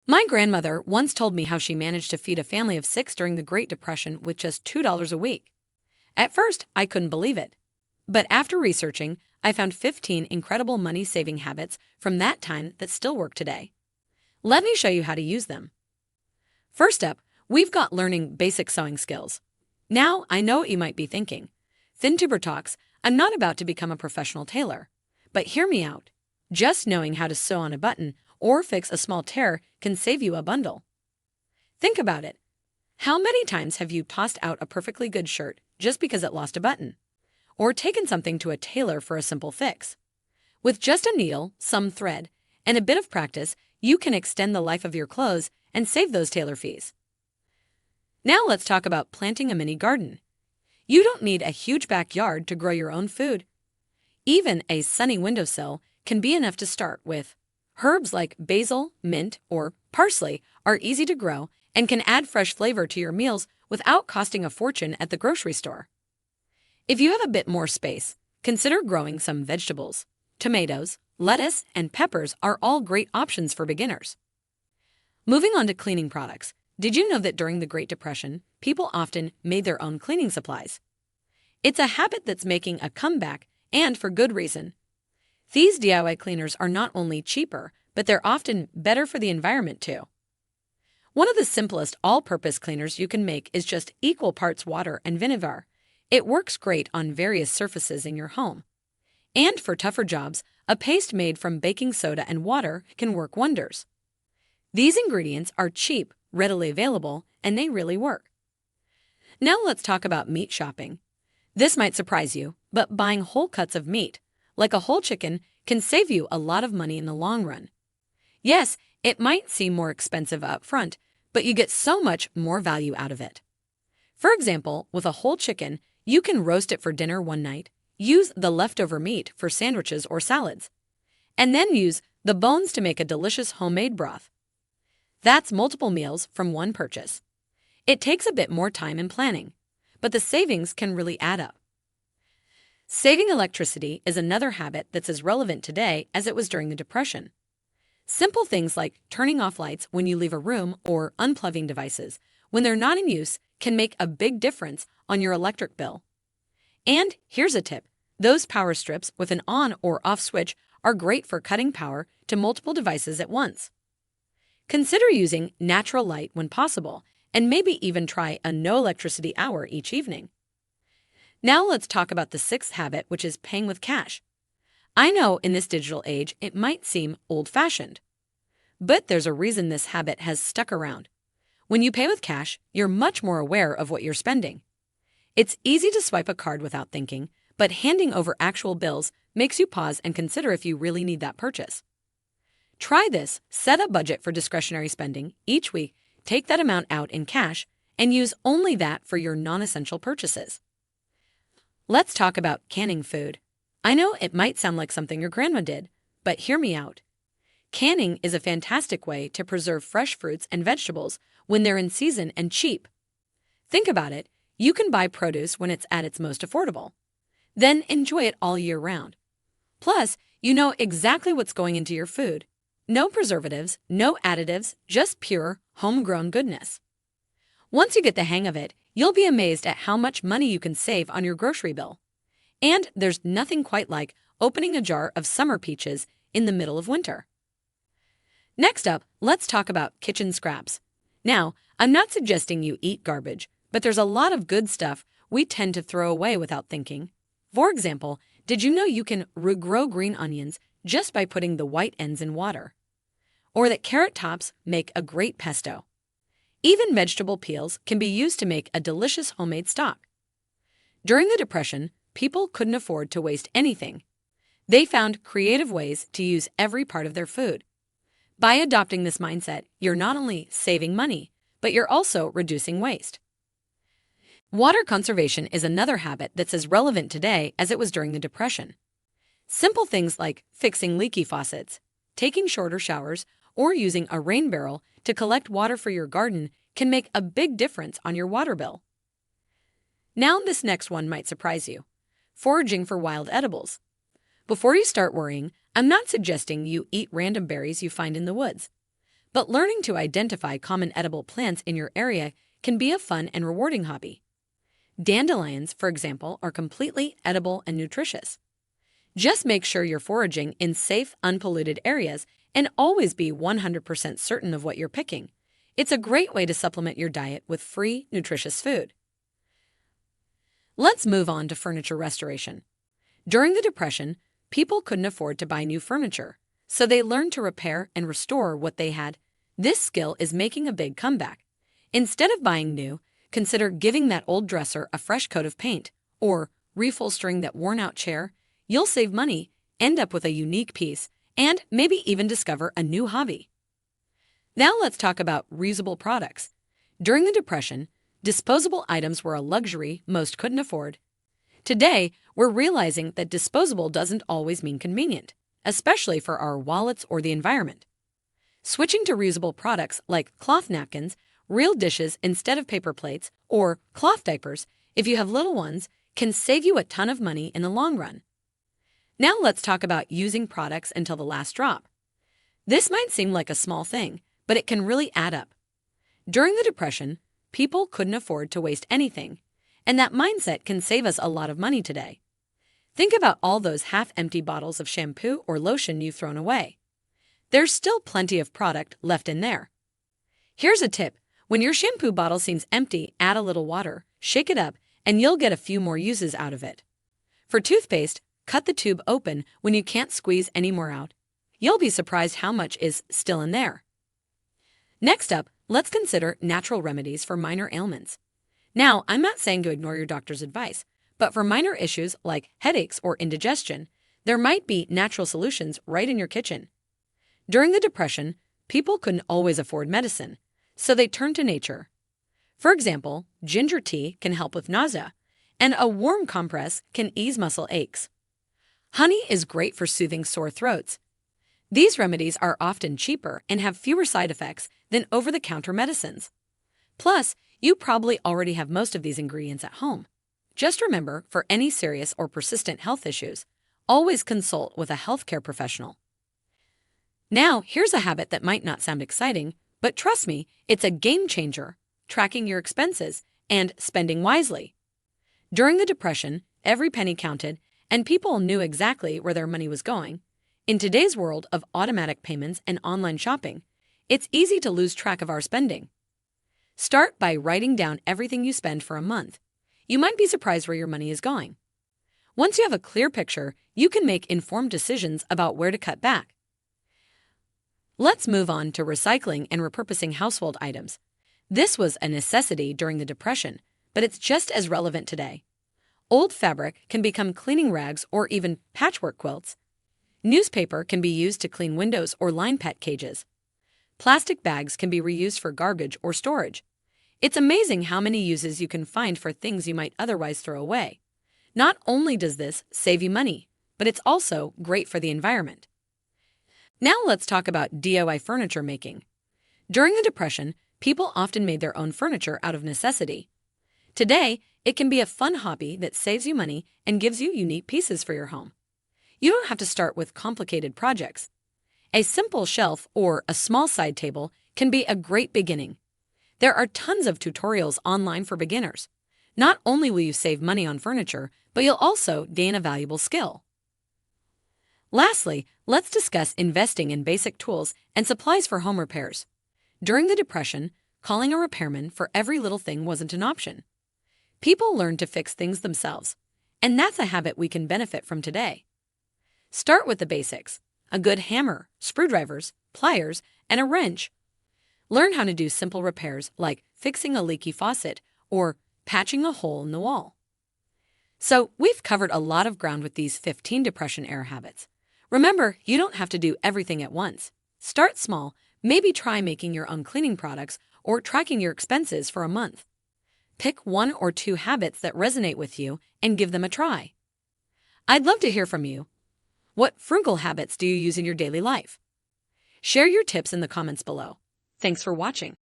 My grandmother once told me how she managed to feed a family of 6 during the Great Depression with just $2 a week. At first, I couldn't believe it. But after researching, I found 15 incredible money-saving habits from that time that still work today. Let me show you how to use them. First up, we've got learning basic sewing skills. Now, I know what you might be thinking. FinTuberTalks, I'm not about to become a professional tailor. But hear me out. Just knowing how to sew on a button or fix a small tear can save you a bundle. Think about it. How many times have you tossed out a perfectly good shirt just because it lost a button? Or taken something to a tailor for a simple fix? With just a needle, some thread, and a bit of practice, you can extend the life of your clothes and save those tailor fees. Now let's talk about planting a mini garden. You don't need a huge backyard to grow your own food. Even a sunny windowsill can be enough to start with. Herbs like basil, mint, or parsley are easy to grow and can add fresh flavor to your meals without costing a fortune at the grocery store. If you have a bit more space, consider growing some vegetables. Tomatoes, lettuce, and peppers are all great options for beginners. Moving on to cleaning products, did you know that during the Great Depression, people often made their own cleaning supplies? It's a habit that's making a comeback, and for good reason. These DIY cleaners are not only cheaper, but they're often better for the environment too. One of the simplest all-purpose cleaners you can make is just equal parts water and vinegar. It works great on various surfaces in your home. And for tougher jobs, a paste made from baking soda and water can work wonders. These ingredients are cheap, readily available, and they really work. Now let's talk about meat shopping. This might surprise you, but buying whole cuts of meat, like a whole chicken, can save you a lot of money in the long run. Yes, it might seem more expensive up front, but you get so much more value out of it. For example, with a whole chicken, you can roast it for dinner one night, use the leftover meat for sandwiches or salads, and then use the bones to make a delicious homemade broth. That's multiple meals from one purchase. It takes a bit more time and planning, but the savings can really add up. Saving electricity is another habit that's as relevant today as it was during the Depression. Simple things like turning off lights when you leave a room or unplugging devices when they're not in use can make a big difference on your electric bill. And here's a tip. Those power strips with an on or off switch are great for cutting power to multiple devices at once. Consider using natural light when possible, and maybe even try a no electricity hour each evening. Now let's talk about the 6th habit, which is paying with cash. I know in this digital age it might seem old-fashioned, but there's a reason this habit has stuck around. When you pay with cash, you're much more aware of what you're spending. It's easy to swipe a card without thinking, but handing over actual bills makes you pause and consider if you really need that purchase. Try this. Set a budget for discretionary spending. Each week, take that amount out in cash and use only that for your non-essential purchases. Let's talk about canning food. I know it might sound like something your grandma did, but hear me out. Canning is a fantastic way to preserve fresh fruits and vegetables when they're in season and cheap. Think about it. You can buy produce when it's at its most affordable. Then enjoy it all year round. Plus, you know exactly what's going into your food. No preservatives, no additives, just pure, homegrown goodness. Once you get the hang of it, you'll be amazed at how much money you can save on your grocery bill. And there's nothing quite like opening a jar of summer peaches in the middle of winter. Next up, let's talk about kitchen scraps. Now, I'm not suggesting you eat garbage, but there's a lot of good stuff we tend to throw away without thinking. For example, did you know you can regrow green onions just by putting the white ends in water? Or that carrot tops make a great pesto. Even vegetable peels can be used to make a delicious homemade stock. During the Depression, people couldn't afford to waste anything. They found creative ways to use every part of their food. By adopting this mindset, you're not only saving money, but you're also reducing waste. Water conservation is another habit that's as relevant today as it was during the Depression. Simple things like fixing leaky faucets, taking shorter showers, or using a rain barrel to collect water for your garden can make a big difference on your water bill. Now this next one might surprise you. Foraging for wild edibles. Before you start worrying, I'm not suggesting you eat random berries you find in the woods. But learning to identify common edible plants in your area can be a fun and rewarding hobby. Dandelions, for example, are completely edible and nutritious. Just make sure you're foraging in safe, unpolluted areas and always be 100% certain of what you're picking. It's a great way to supplement your diet with free, nutritious food. Let's move on to furniture restoration. During the Depression, people couldn't afford to buy new furniture, so they learned to repair and restore what they had. This skill is making a big comeback. Instead of buying new, consider giving that old dresser a fresh coat of paint or reupholstering that worn-out chair. You'll save money, end up with a unique piece, and maybe even discover a new hobby. Now let's talk about reusable products. During the Depression, disposable items were a luxury most couldn't afford. Today, we're realizing that disposable doesn't always mean convenient, especially for our wallets or the environment. Switching to reusable products like cloth napkins, real dishes instead of paper plates, or cloth diapers, if you have little ones, can save you a ton of money in the long run. Now let's talk about using products until the last drop. This might seem like a small thing, but it can really add up. During the Depression, people couldn't afford to waste anything, and that mindset can save us a lot of money today. Think about all those half-empty bottles of shampoo or lotion you've thrown away. There's still plenty of product left in there. Here's a tip. When your shampoo bottle seems empty, add a little water, shake it up, and you'll get a few more uses out of it. For toothpaste, cut the tube open when you can't squeeze any more out. You'll be surprised how much is still in there. Next up, let's consider natural remedies for minor ailments. Now, I'm not saying to ignore your doctor's advice, but for minor issues like headaches or indigestion, there might be natural solutions right in your kitchen. During the Depression, people couldn't always afford medicine, so they turned to nature. For example, ginger tea can help with nausea, and a warm compress can ease muscle aches. Honey is great for soothing sore throats. These remedies are often cheaper and have fewer side effects than over-the-counter medicines. Plus, you probably already have most of these ingredients at home. Just remember, for any serious or persistent health issues, always consult with a healthcare professional. Now, here's a habit that might not sound exciting, but trust me, it's a game changer: tracking your expenses and spending wisely. During the Depression, every penny counted, and people knew exactly where their money was going. In today's world of automatic payments and online shopping, it's easy to lose track of our spending. Start by writing down everything you spend for a month. You might be surprised where your money is going. Once you have a clear picture, you can make informed decisions about where to cut back. Let's move on to recycling and repurposing household items. This was a necessity during the Depression, but it's just as relevant today. Old fabric can become cleaning rags or even patchwork quilts. Newspaper can be used to clean windows or line pet cages. Plastic bags can be reused for garbage or storage. It's amazing how many uses you can find for things you might otherwise throw away. Not only does this save you money, but it's also great for the environment. Now let's talk about DIY furniture making. During the Depression, people often made their own furniture out of necessity. Today, it can be a fun hobby that saves you money and gives you unique pieces for your home. You don't have to start with complicated projects. A simple shelf or a small side table can be a great beginning. There are tons of tutorials online for beginners. Not only will you save money on furniture, but you'll also gain a valuable skill. Lastly, let's discuss investing in basic tools and supplies for home repairs. During the Depression, calling a repairman for every little thing wasn't an option. People learned to fix things themselves, and that's a habit we can benefit from today. Start with the basics: a good hammer, screwdrivers, pliers, and a wrench. Learn how to do simple repairs like fixing a leaky faucet or patching a hole in the wall. So, we've covered a lot of ground with these 15 Depression-era habits. Remember, you don't have to do everything at once. Start small, maybe try making your own cleaning products or tracking your expenses for a month. Pick 1 or 2 habits that resonate with you and give them a try. I'd love to hear from you. What frugal habits do you use in your daily life? Share your tips in the comments below. Thanks for watching.